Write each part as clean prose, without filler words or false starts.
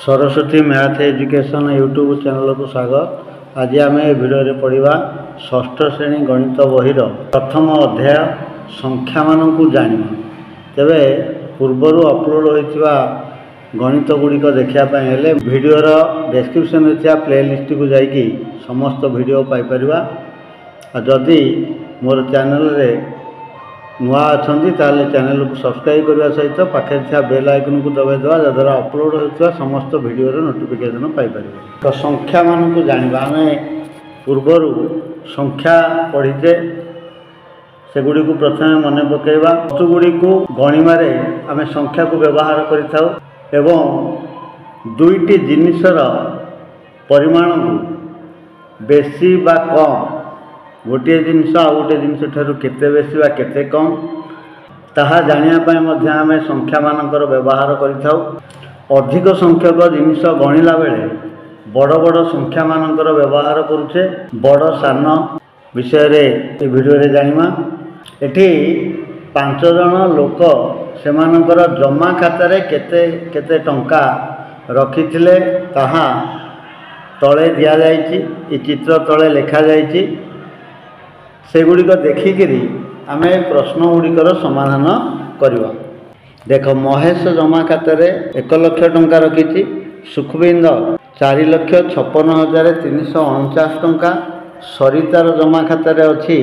Saraswati math education YouTube channel को स्वागत। आज आम भिडियो पढ़ा षष्ठ श्रेणी गणित बहीर प्रथम अध्याय संख्या मानू जाना। तेरे पूर्वर अपलोड होता गणित गुड़िक देखापी भिडर डेस्क्रिप्शन प्लेलिस्ट को जाकि समस्त भिडियो पाइपर। जदि मोर चैनल नुआ अच्छा चैनल को सब्सक्राइब करने सहित पाखे बेल आइकन को दबाई देवा जद्वारा अपलोड होता समस्त भिडियो नोटिफिकेशन पाइपर। तो संख्या मानू जाना आम पूर्वर संख्या पढ़ीचे सेगुड़ी को प्रथम मन पकेवा वस्तुगुड़ी को गणिमारे आम संख्या को व्यवहार करिथाउ एवं दुईटी जिनिसर परिमाण को बेसी बा कम गोटे जिनस आ गोटे जिनस ठारू केते बेसी बा केते कम ताहा जानिया पय मध्ये आमे संख्या मानकर व्यवहार करिथाउ। अधिक संख्यक जिनिस गणिला बेले बड़ बड़ संख्या मानकर व्यवहार करूचे। बड़ सान विषय रे ए वीडियो रे जानिमा। एठी 5 जन लोक सेमानकर जमा खाता रे केते केते टंका रखिथिले ताहा तळे दिया जायछि। ए चित्र तळे लेखा जायछि। सेगुड़िक देखिकी आमे प्रश्न गुड़िकर समाधान करवा। देख महेश जमा खाता 1 लाख टंका रखी। सुखविंदर 4,56,349 टंका। सरितार जमा खाता अच्छी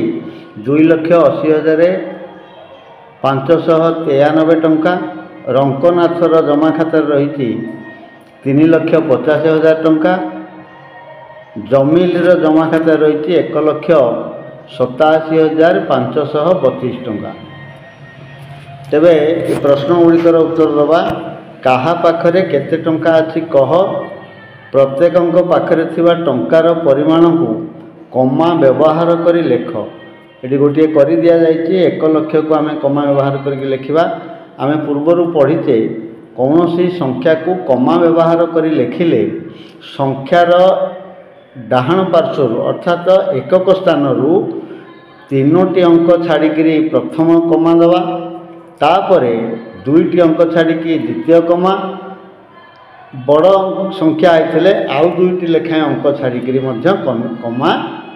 2,80,593 टंका। रंकनाथर जमा खाता रही 3,50,000 टंका। जमिलर जमा खाता रही 1,87,532 टंका। तेबे ये प्रश्न गुड़िकर उत्तर दबा। काहा पाखरे केते टंका अच्छी कह। प्रत्येक पाखरे थिबा टंकार परिमाण को कमा व्यवहार करी लेख। ये गोटे कर दिया जाइए 1 लाख को आम कमा व्यवहार करके लिखा। आम पूर्वर पढ़ीचे कौन सी संख्या को कमा व्यवहार करी लेखिले संख्यार डाहाण पार्श्व अर्थात एकक स्थान रु 3टी अंक छाड़िकी प्रथम कमा दवा तापर 2टी अंक छाड़िकी द्वितीय कमा बड़ संख्या आइथिले आउ 2टी लेखाएं अंक छाड़िकी कमा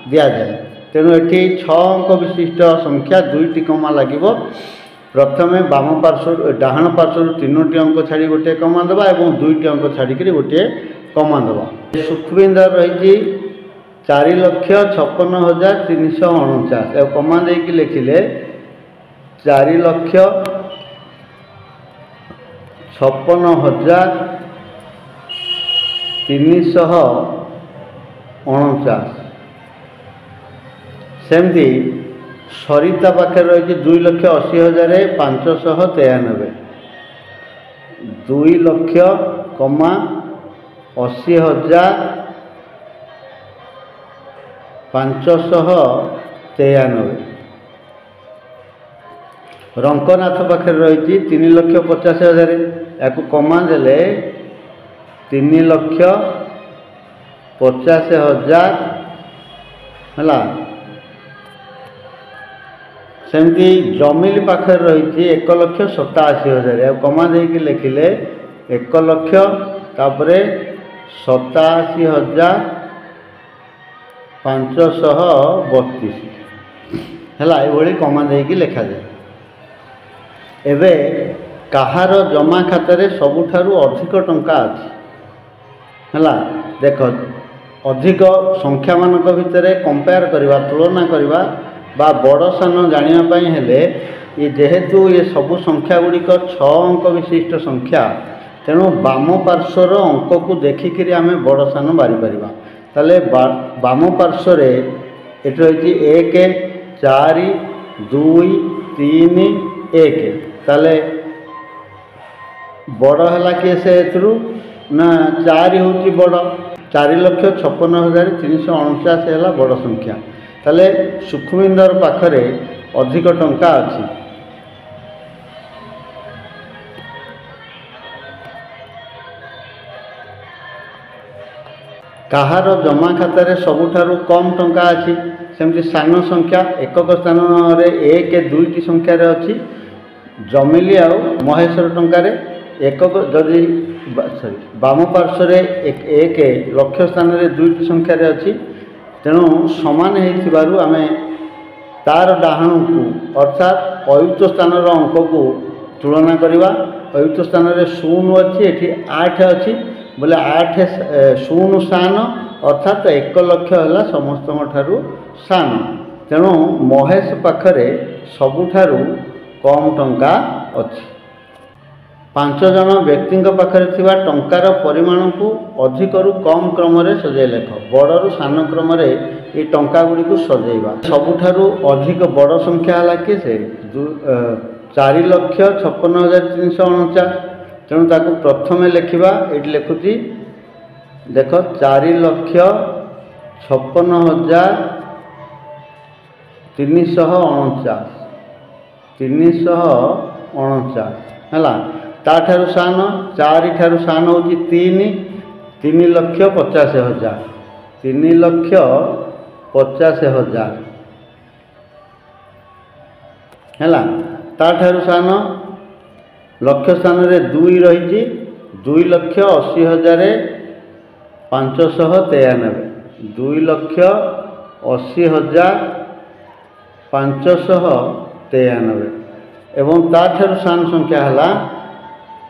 दि जाए। तेणु ये 6 अंक विशिष्ट संख्या 2टी कमा लगे। प्रथमे बाम पार्श्व डाहाण पार्श्व 3टी अंक छाड़ी गोटे कमा दवा और 2टी अंक छाड़िकी गोटे कमा दवा। सुखविंदर रही 4,56,349 कमा देकी लिखिले 4,56,349। सेमती सरिता पाखे रही 2,80,593 2,80,593। रंकनाथ पाखे रही 3,50,000 या कमा देले 3,50,000 है। सेमती जमिल पाखे रही 1,87,000 या कमा देकी लिखिले 1 लाख तापर 87,532 है। ये कमा देकी लिखा जाए। एबे कहार जमा खाता सबुठारु अधिक टंका अच्छी है। देख अधिक संख्या मानक भितर कंपेयर करवा तुलना करवा बा बड़ सान जानापी हेले ये जेहेतु ये सबु संख्या गुड़िक 6 अंक विशिष्ट संख्या तेणु बाम पार्श्वर अंक को देखिक आम बड़ सान बारी पारिबा। ताले बाम पार्श्वर ये रही 1 4 2 3 1 ताले बड़ है किए से ना 4 हूँ बड़ 4,56,349 है बड़ संख्या। ताले सुखविंदर पाखरे अधिक टंका अच्छी। कहार जमा खाता सबुठारु कम टंका अच्छी। सेमती सान संख्या एकक स्थान रे 1 2टी संख्यार अच्छी। जमिली आउ महेश्वर टंकार ଏକକ ଯଦି ବାମ ପାର୍ଶ୍ୱରେ ଏକ ଲକ୍ଷ ସ୍ଥାନରେ ଦୁଇଟି ସଂଖ୍ୟାରେ ଅଛି, ତେଣୁ ସମାନ ହେଇଥିବାରୁ ଆମେ ତାର ଡାହାଣକୁ ଅର୍ଥାତ୍ ଅୟୁକ୍ତ ସ୍ଥାନର ଅଙ୍କକୁ ତୁଳନା କରିବା। ଅୟୁକ୍ତ ସ୍ଥାନରେ 0 ଅଛି, ଏଠି 8 ଅଛି, ବୋଲେ 8 0 ସାନ, ଅର୍ଥାତ୍ 1 ଲକ୍ଷ ହେଲା ସମସ୍ତଙ୍କ ଠାରୁ ସାନ। ତେଣୁ ମହେଶ ପାଖରେ ସବୁଠାରୁ କମ୍ ଟଙ୍କା ଅଛି। 5 ଜଣ ବ୍ୟକ୍ତିଙ୍କ ପାଖରେ ଥିବା ଟଙ୍କାର ପରିମାଣକୁ ଅଧିକରୁ କମ୍ କ୍ରମରେ ସଜାଇ ଲେଖ। ବଡ଼ରୁ ସାନ କ୍ରମରେ এই ଟଙ୍କା ଗୁଡ଼ିକୁ ସଜାଇବା। ସବୁଠାରୁ ଅଧିକ ବଡ଼ ସଂଖ୍ୟା ହେଲା କି ସେ 4,56,349। ତେଣୁ ତାକୁ ପ୍ରଥମେ ଲେଖିବା। ଏଇଠି ଲେଖୁଛି ଦେଖ 4,56,349 ହେଲା। ତାଠାରୁ ସାନ 4 ଠାରୁ ସାନ ହେଉଛି 3, 3,50,000, 3,50,000 ହେଲା। ତାଠାରୁ ସାନ ଲକ୍ଷ ସ୍ଥାନରେ 2 ରହିଛି, 2,80,593, 2,80,593 ଏବଂ ତାଠାରୁ ସାନ ସଂଖ୍ୟା ହେଲା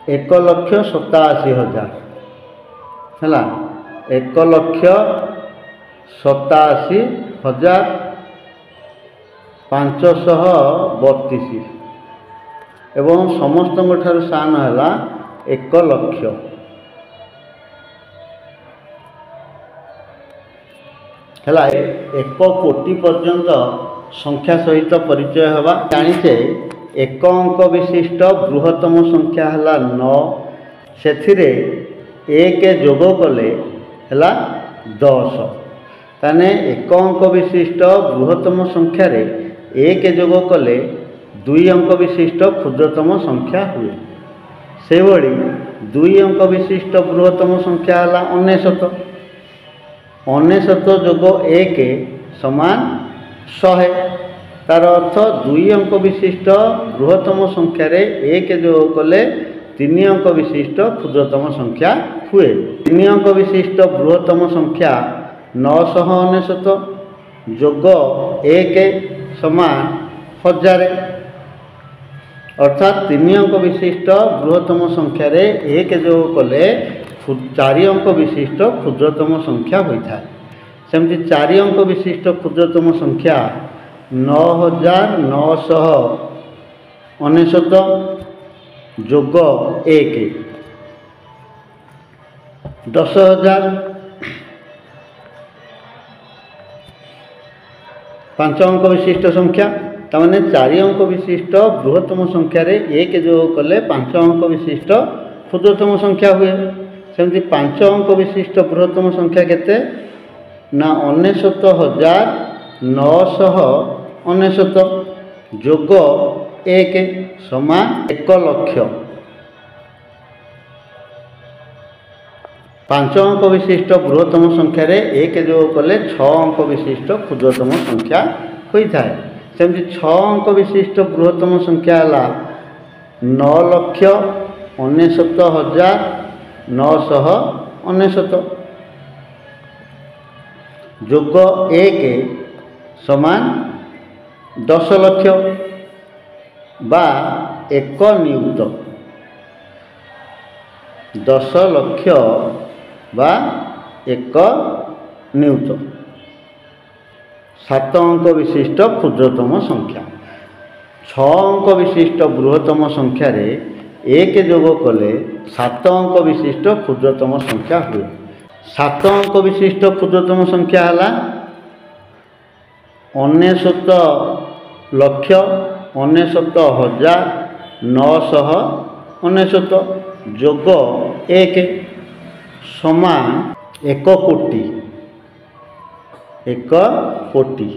1,87,000 ହେଲା। 1,87,532 ଏବଂ ସମସ୍ତଙ୍କ ଠାରୁ ସାନ ହେଲା 1 ଲକ୍ଷ ହେଲା। 1 କୋଟି ପର୍ଯ୍ୟନ୍ତ ସଂଖ୍ୟା ସହିତ ପରିଚୟ ହେବା। ଜାଣିଛେ 1 ଅଙ୍କ ବିଶିଷ୍ଟ ବୃହତ୍ତମ ସଂଖ୍ୟା ହେଲା 9, ସେଥିରେ 1 ଯୋଗ କଲେ ହେଲା 10। ତାହେଲେ 1 ଅଙ୍କ ବିଶିଷ୍ଟ ବୃହତ୍ତମ ସଂଖ୍ୟାରେ 1 ଯୋଗ କଲେ 2 ଅଙ୍କ ବିଶିଷ୍ଟ କ୍ଷୁଦ୍ରତମ ସଂଖ୍ୟା ହୁଏ। ସେହିଭଳି 2 ଅଙ୍କ ବିଶିଷ୍ଟ ବୃହତ୍ତମ ସଂଖ୍ୟା ହେଲା 99। 99 ଯୋଗ 1 ସମାନ 100। ତାର ଅର୍ଥ 2 ଅଙ୍କ ବିଶିଷ୍ଟ ବୃହତ୍ତମ ସଂଖ୍ୟାରେ 1 ଯୋଗ କଲେ 3 ଅଙ୍କ ବିଶିଷ୍ଟ କ୍ଷୁଦ୍ରତମ ସଂଖ୍ୟା ହୁଏ। 3 ଅଙ୍କ ବିଶିଷ୍ଟ ବୃହତ୍ତମ ସଂଖ୍ୟା 999 ଯୋଗ 1 ସମାନ 1000, ଅର୍ଥାତ୍ 3 ଅଙ୍କ ବିଶିଷ୍ଟ ବୃହତ୍ତମ ସଂଖ୍ୟାରେ 1 ଯୋଗ କଲେ 4 ଅଙ୍କ ବିଶିଷ୍ଟ କ୍ଷୁଦ୍ରତମ ସଂଖ୍ୟା ହୋଇଥାଏ। ସେମିତି 4 ଅଙ୍କ ବିଶିଷ୍ଟ କ୍ଷୁଦ୍ରତମ ସଂଖ୍ୟା 9,999 ଯୋଗ 1 10,000। 5 ଅଙ୍କ ବିଶିଷ୍ଟ ସଂଖ୍ୟା, ତାମାନେ 4 ଅଙ୍କ ବିଶିଷ୍ଟ ବୃହତ୍ତମ ସଂଖ୍ୟାରେ 1 ଯୋଗ କଲେ 5 ଅଙ୍କ ବିଶିଷ୍ଟ କ୍ଷୁଦ୍ରତମ ସଂଖ୍ୟା ହୁଏ। ସେମିତି 5 ଅଙ୍କ ବିଶିଷ୍ଟ ବୃହତ୍ତମ ସଂଖ୍ୟା କେତେ ନା 99,999 ଯୋଗ 1 ସମାନ 1 ଲକ୍ଷ। 5 ଅଙ୍କ ବିଶିଷ୍ଟ ବୃହତ୍ତମ ସଂଖ୍ୟାରେ 1 ଯୋଗ କଲେ 6 ଅଙ୍କ ବିଶିଷ୍ଟ କ୍ଷୁଦ୍ରତମ ସଂଖ୍ୟା ହୋଇଥାଏ। ସେମିତି 6 ଅଙ୍କ ବିଶିଷ୍ଟ ବୃହତ୍ତମ ସଂଖ୍ୟା ହେଲା 9,99,999 ଯୋଗ 1 ସମାନ 10 ଲକ୍ଷ ବା 1 ନିୟୁତ। 10 ଲକ୍ଷ ବା 1 ନିୟୁତ। 7 ଅଙ୍କ ବିଶିଷ୍ଟ କ୍ଷୁଦ୍ରତମ ସଂଖ୍ୟା। 6 ଅଙ୍କ ବିଶିଷ୍ଟ ବୃହତ୍ତମ ସଂଖ୍ୟାରେ 1 ଯୋଗ କଲେ 7 ଅଙ୍କ ବିଶିଷ୍ଟ କ୍ଷୁଦ୍ରତମ ସଂଖ୍ୟା ହୁଏ। 7 ଅଙ୍କ ବିଶିଷ୍ଟ କ୍ଷୁଦ୍ରତମ ସଂଖ୍ୟା ହେଲା 99,99,999 ଯୋଗ 1 ସମାନ 1 କୋଟି। 1 କୋଟି।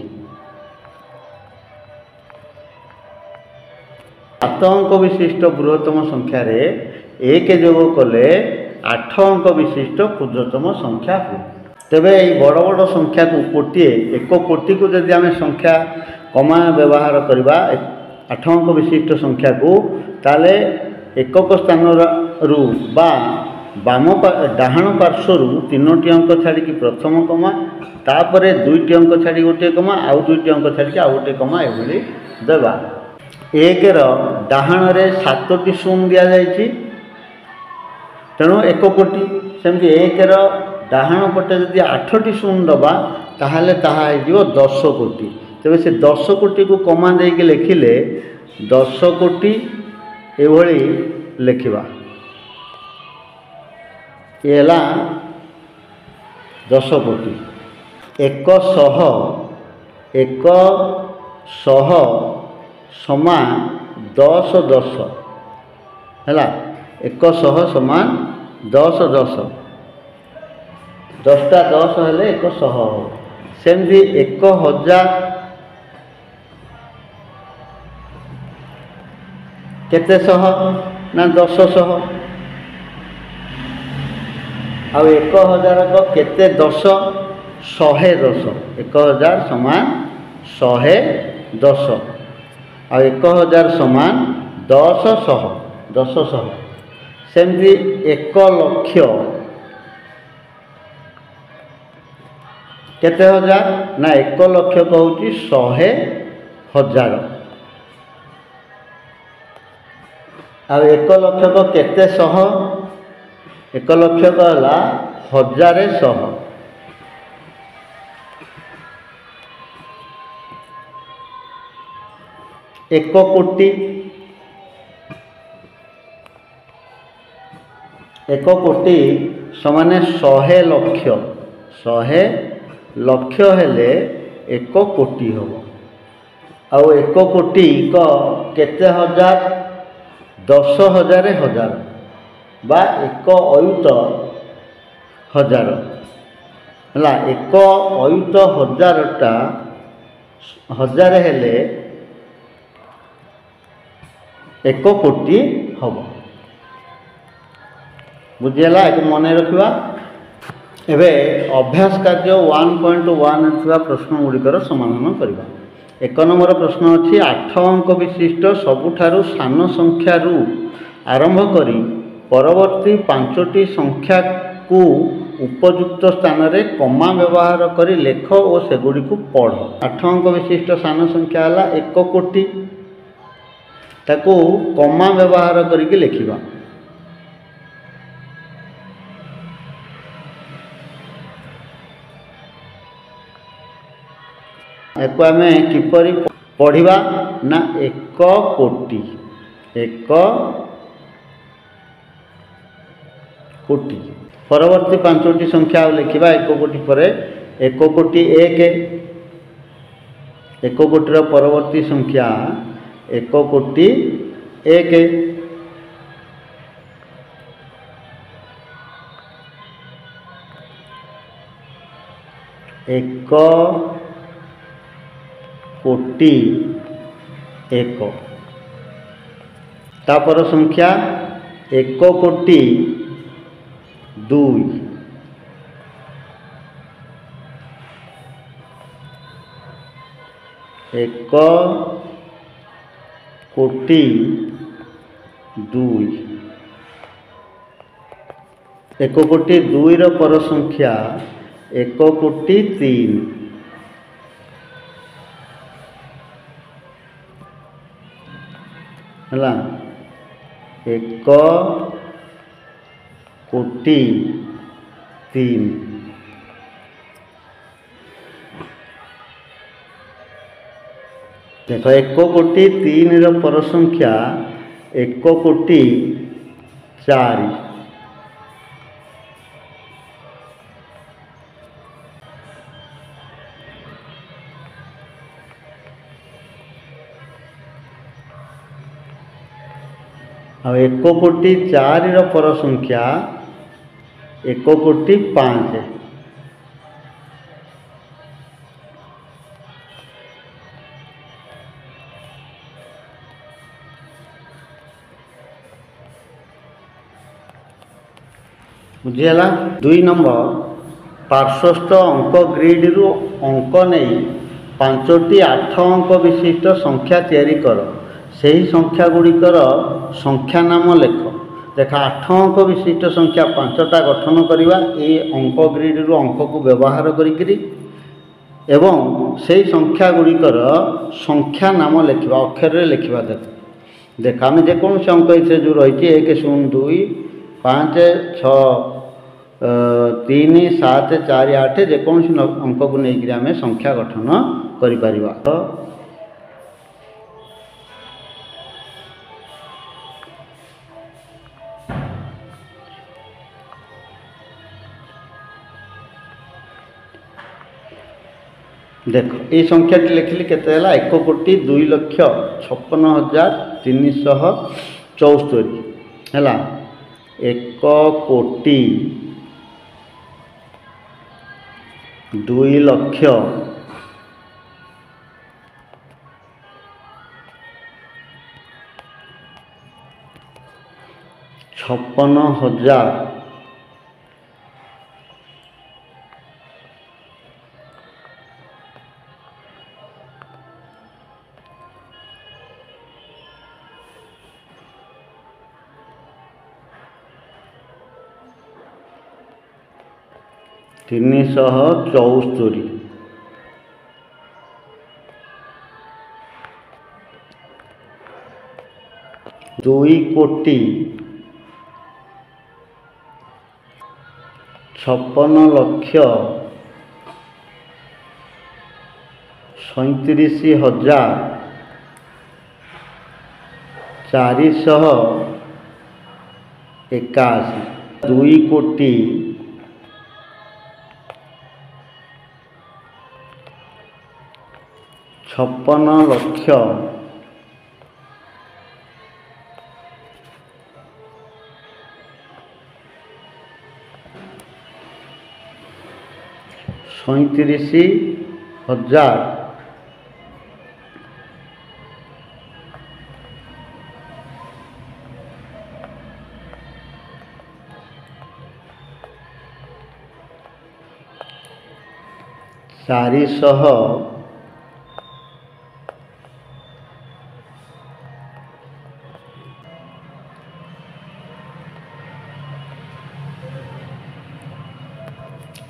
7 ଅଙ୍କ ବିଶିଷ୍ଟ ବୃହତ୍ତମ ସଂଖ୍ୟାରେ 1 ଯୋଗ କଲେ 8 ଅଙ୍କ ବିଶିଷ୍ଟ କ୍ଷୁଦ୍ରତମ ସଂଖ୍ୟା ହୁଏ। ତେବେ এই ବଡ଼ ବଡ଼ ସଂଖ୍ୟାକୁ କୋଟିଏ 1 କୋଟିକୁ ଯଦି ଆମେ ସଂଖ୍ୟା କମା ବ୍ୟବହାର କରିବା 8 ଅଙ୍କ ବିଶିଷ୍ଟ ସଂଖ୍ୟାକୁ, ତାହେଲେ ଏକକ ସ୍ଥାନର रु बा बाम डाहाण पार्श्वर 3टी अंक छाड़ी प्रथम कमा तापर 2टी अंक छाड़ी गोटे कमा आउ 2टी अंक छाड़ी आउ गोटे कमा एभली देवा। 1 डाहाण 7टी शून्य दि जाइए तेणु 1 कोटी सेमती 1 डाहाण पटे जदि 8टी शून्य दबा ताहले ताहा हो 10 कोटी। तेज से 10 कोटी को कमा देके लिखिले 10 कोटी एभली लिखा ये 10 कोटी। 100 समान 10 10 है 100 समान 10 10 10टा 10 हेले 100 सेमती 1000 केते शह ना 10 आउ 1000 को केते 10 110 1000 समान 110 आउ 1000 समान 10 शह 10 शह सेमती 1 लक्ष केते हजार ना 1 लक्ष कहूँ 100,000 आउ 1 लक्ष को केते शह 1 लक्ष कहला 1000 शह 1 कोटी 1 कोटी समान 100 लक्ष 100 लक्ष हेले 1 कोटी हम आउ 1 कोटी को केते हजार 10,000 हजार बा 1 अयुत हजार है 1 अयुत हजारटा हजार हेले 1 कोटी हम बुझीगला एक मन रखा। एबे अभ्यास कार्य 1.1 थिबा प्रश्न गुड़िकर समाधान करबा। 1 नंबर प्रश्न अच्छी 8 अंक विशिष्ट सबुठारु सान संख्या रु आरंभ करी परवर्ती 5टी संख्या को उपयुक्त स्थान रे कमा व्यवहार करी लेख और सेगुड़ी को पढ़। 8 अंक विशिष्ट सान संख्या है 1 कोटी ताको कमा व्यवहार करके लिखिबा। एको आमे किपरि पढ़िबा ना 1 कोटी 1 कोटी परवर्ती 5टी संख्या लिखिबा 1 कोटी पर 1 कोटी 1 कोटीर परवर्ती संख्या 1 कोटी 1 1 कोटी 1 तापर संख्या 1 कोटी 2 1 कोटी 2 1 कोटी 2 रो पर संख्या 1 कोटी 3 है 1 कोटी 3 देख 1 कोटी 3 रो पर संख्या 1 कोटी 4 अब 1 कोटी 4 रो पर संख्या 1 कोटी 5 बुझीगला। 2 नंबर पार्श्वस्थ अंक ग्रिड रु अंक नहीं 5टी 8 अंक विशिष्ट संख्या तैयारी कर। सही संख्या गुड़िकर संख्या नाम लेख। देखा 8 अंक विशिष्ट संख्या 5टा गठन करवा ये अंक ग्रिड रु अंक को व्यवहार करी एवं से संख्या गुड़िकर संख्या नाम लिखा अक्षर लिखा देख आम जेको अंक ये जो रही 1 0 2 5 6 3 7 4 8 जेको अंक को लेकिन आम संख्या गठन कर। देख ये संख्या लिखिली के 1,56,374 है 1,02,56,000 374 2,37,481 56,37,000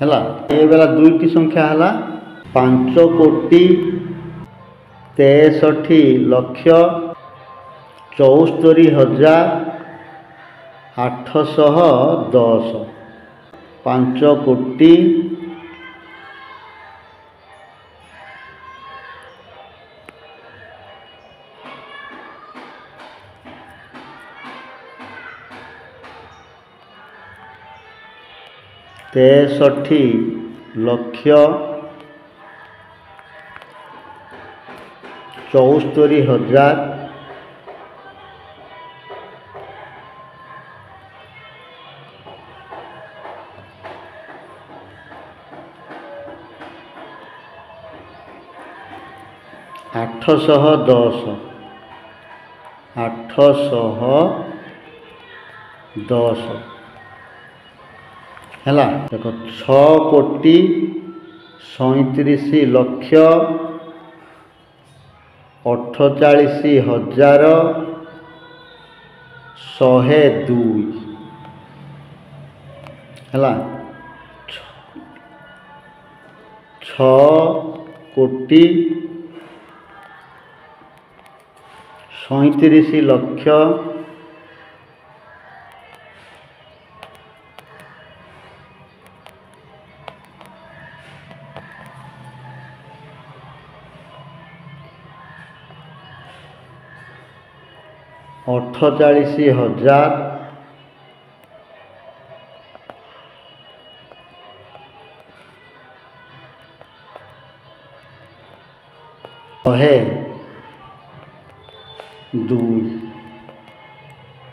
है ये बेला दुईटी संख्या है 5,63,74,810 5,63,74,810 है देख 6,37,48,102 है 6,37,48,102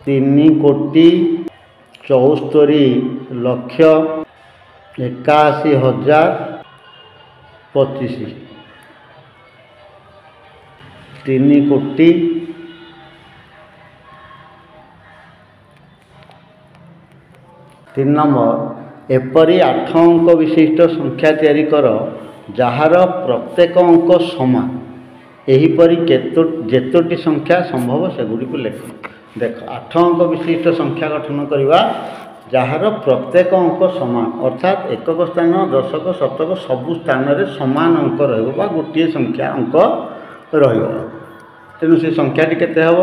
3,74,81,025 3,00,00,000 3 नंबर एपरी 8 अंक विशिष्ट संख्या तैयारी कर जार प्रत्येक अंक समान एहीपरि जेतोटी संख्या संभव सेगुड़ी को लेख देख 8 अंक विशिष्ट संख्या गठन करवा जार प्रत्येक अंक समान अर्थात एकक स्थान दशक शतक सबु स्थान में समान अंक रहा गोटे संख्या अंक तेणु से संख्याटी केते हम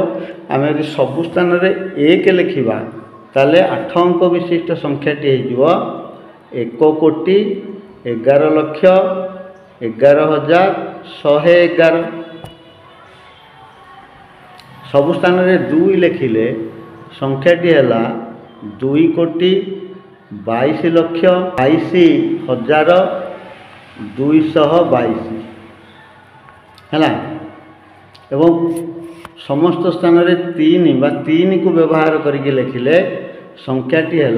आम यदि सबु स्थान में 1 लिखा ताले 8 अंक विशिष्ट संख्याटी हो 1,11,11,111 सबु स्थान में 2 लिखिले संख्याटी है 2,22,22,222 है एवं समस्त स्थान में 3 को व्यवहार करके लिखिले संख्याटी है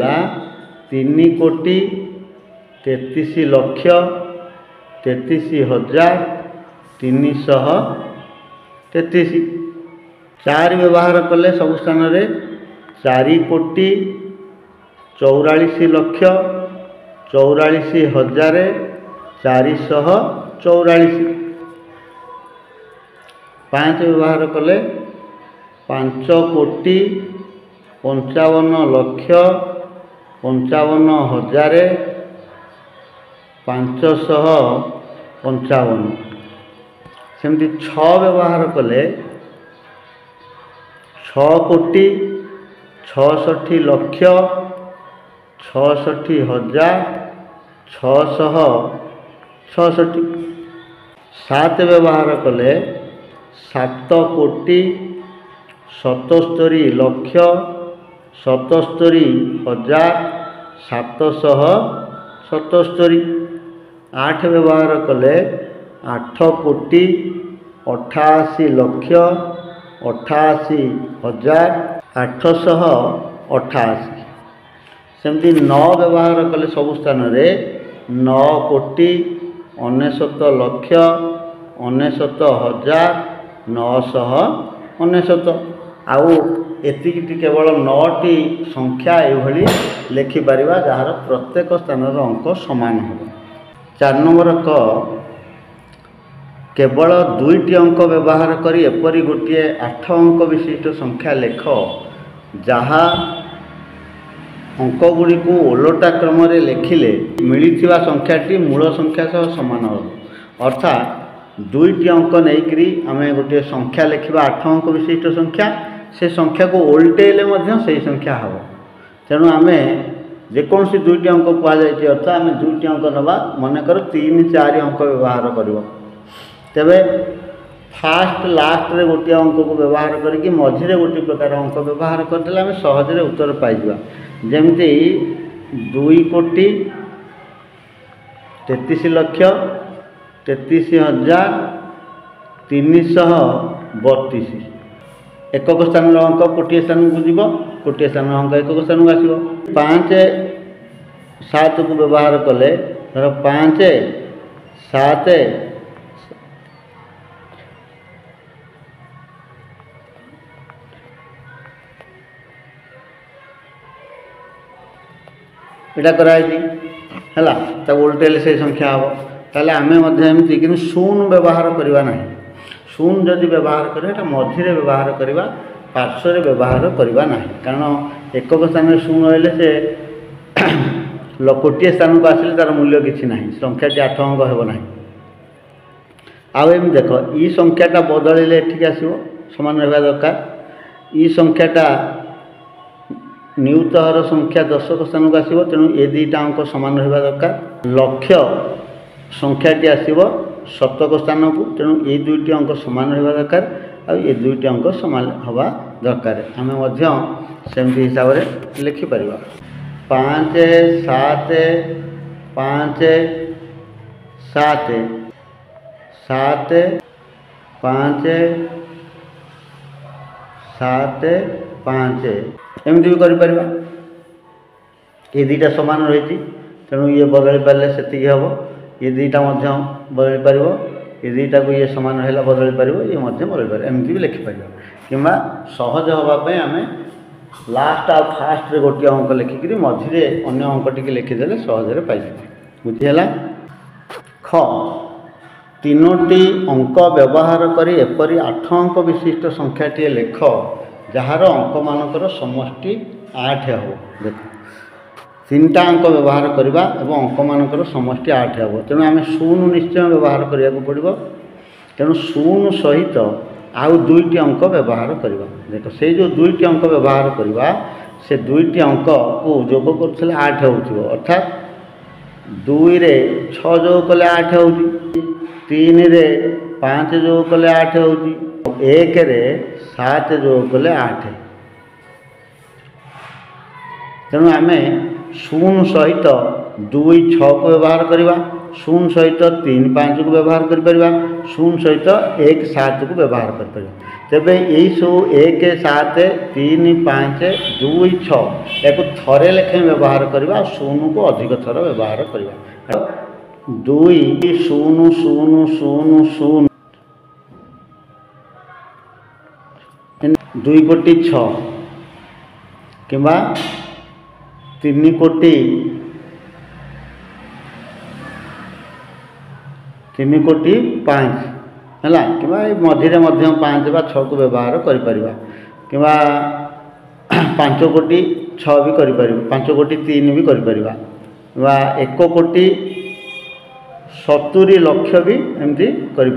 3,33,33,333 4 व्यवहार कले सब स्थान में 4,44,44,444 5 व्यवहार कले 5,55,55,555 सेमती 6 व्यवहार कले 6,66,66,666 7 व्यवहार कले 7,77,77,777 8 व्यवहार कले 8,88,88,888 सेमती 9 व्यवहार कले सब स्थान में 9,99,99,999 आउ एति केवल 9टी संख्या एभली लिखिपर जार प्रत्येक स्थान अंक समान हो। 4 नंबर क केवल 2टी अंक व्यवहार करी एपरी गोटे 8 अंक विशिष्ट संख्या लेख जहाँ अंक गुड़ी को ओलटा क्रम लिखिले मिलता संख्याटी मूल संख्या सह समान हो अर्थात 2टी अंक नहीं आम गोटे संख्या लिखा 8 अंक विशिष्ट संख्या से संख्या को ओल्टेले से संख्या हम तेणु आम जेकोसी 2टी अंक कहुई अर्थात आम 2टी अंक नवा मनकर 3-4 अंक व्यवहार कर तेबे फास्ट लास्ट रे गोटे अंक को व्यवहार करके मझिरे गोटे प्रकार अंक व्यवहार करदे आम सहजरे उत्तर पाइबा जमती 2,33,33,332 एकक स्थान अंक कोटी स्थान को जीव कोटी स्थान अंक एकक स्थान को आसो 5-7 को व्यवहार कले धर 5-7 इटा कराई है उल्टेले से संख्या हम ताले आमे एमती कि शून्य व्यवहार करवा ना शून्य जदि व्यवहार करें मझिरे व्यवहार करवा पार्श्व व्यवहार करवा ना कारण एकक स्थान में शून्य हेले से कोटी स्थान को आसिले तार मूल्य किसी ना संख्याटी 8 अंक होना आउ एम देख ई संख्याटा बदलिले ठीक आसो समान रहा दरकार ई संख्याटा नियुतहर संख्या दशक स्थान को आसो तेणु ए 2टा अंक समान रहा दरकार लक्ष्य संख्याटी आसो शतक स्थान को तेणु ये 2टी अंक समान रहा दरकार आ 2टी अंक समान हवा दरकार आम सेमती हिसाब से लिखिपर 5-7-5-7-7-5 एमती भी कर ये 2टा समान रही तेणु ये बदल पारे से हम ये 2टा बदल पार ये 2टा को ये समान रहा बदल पार ये बदल पार एमती भी लिखिपर कि सहज हाँपाई आम लास्ट आ फास्ट रे गोटे अंक लिखिकी मझिरे अन्य अंक टी लिखिदे सहजरे पाई बुझीगला। ख 3टी अंक व्यवहार करी एपरी 8 अंक विशिष्ट संख्याटी लेख जार अंक मानकर समष्टि 8 हो। देख 3टा अंक व्यवहार करवा एवं अंक मानकर समष्टि 8 हो। तेणु आम 0 निश्चय व्यवहार करा पड़ो। तेणु 0 सहित आउ 2टी अंक व्यवहार करवा। देख से जो 2टी अंक व्यवहार करवा से 2टी अंक को जोग कर 8 हो। अर्थात 2 रे 6 जोग कले 8 हो, 3 रे 5 जोग कले 8 हो, 1 रे 7 जोग कले 8। तेणु आम 0 सहित 2 6 को व्यवहार करवा, 0 सहित 3 5 को व्यवहार कर, 0 सहित 1 7 को व्यवहार कर। तेबे यही सब 1 7 3 5 2 6 या थरे लेखे व्यवहार करवा, 0 को अधिक थर व्यवहार करवा। 2 0 0 0 0 2 कोटि 6 कि 3 कोटि 5 है कि मझे मध्य 5 बा 6 को व्यवहार कर, कि 5 कोटि 6 भी कर, 5 कोटि 3 भी कर, 1 कोटि 70 लक्ष भी एमती कर।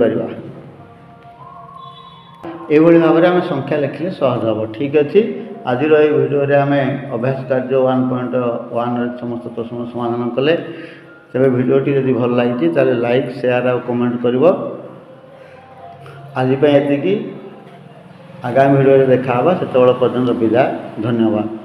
ये भाव में आम संख्या लिखले सहज हम। ठीक अच्छे आज भिडियो आम अभ्यास कार्य 1.1 समस्त प्रश्न समाधान कले। तेज भिडियोटी जब भल लगी ताले लाइक शेयर और कमेंट कर। आज ये आगामी भिडियो देखा से पर्यंत विदाय। धन्यवाद।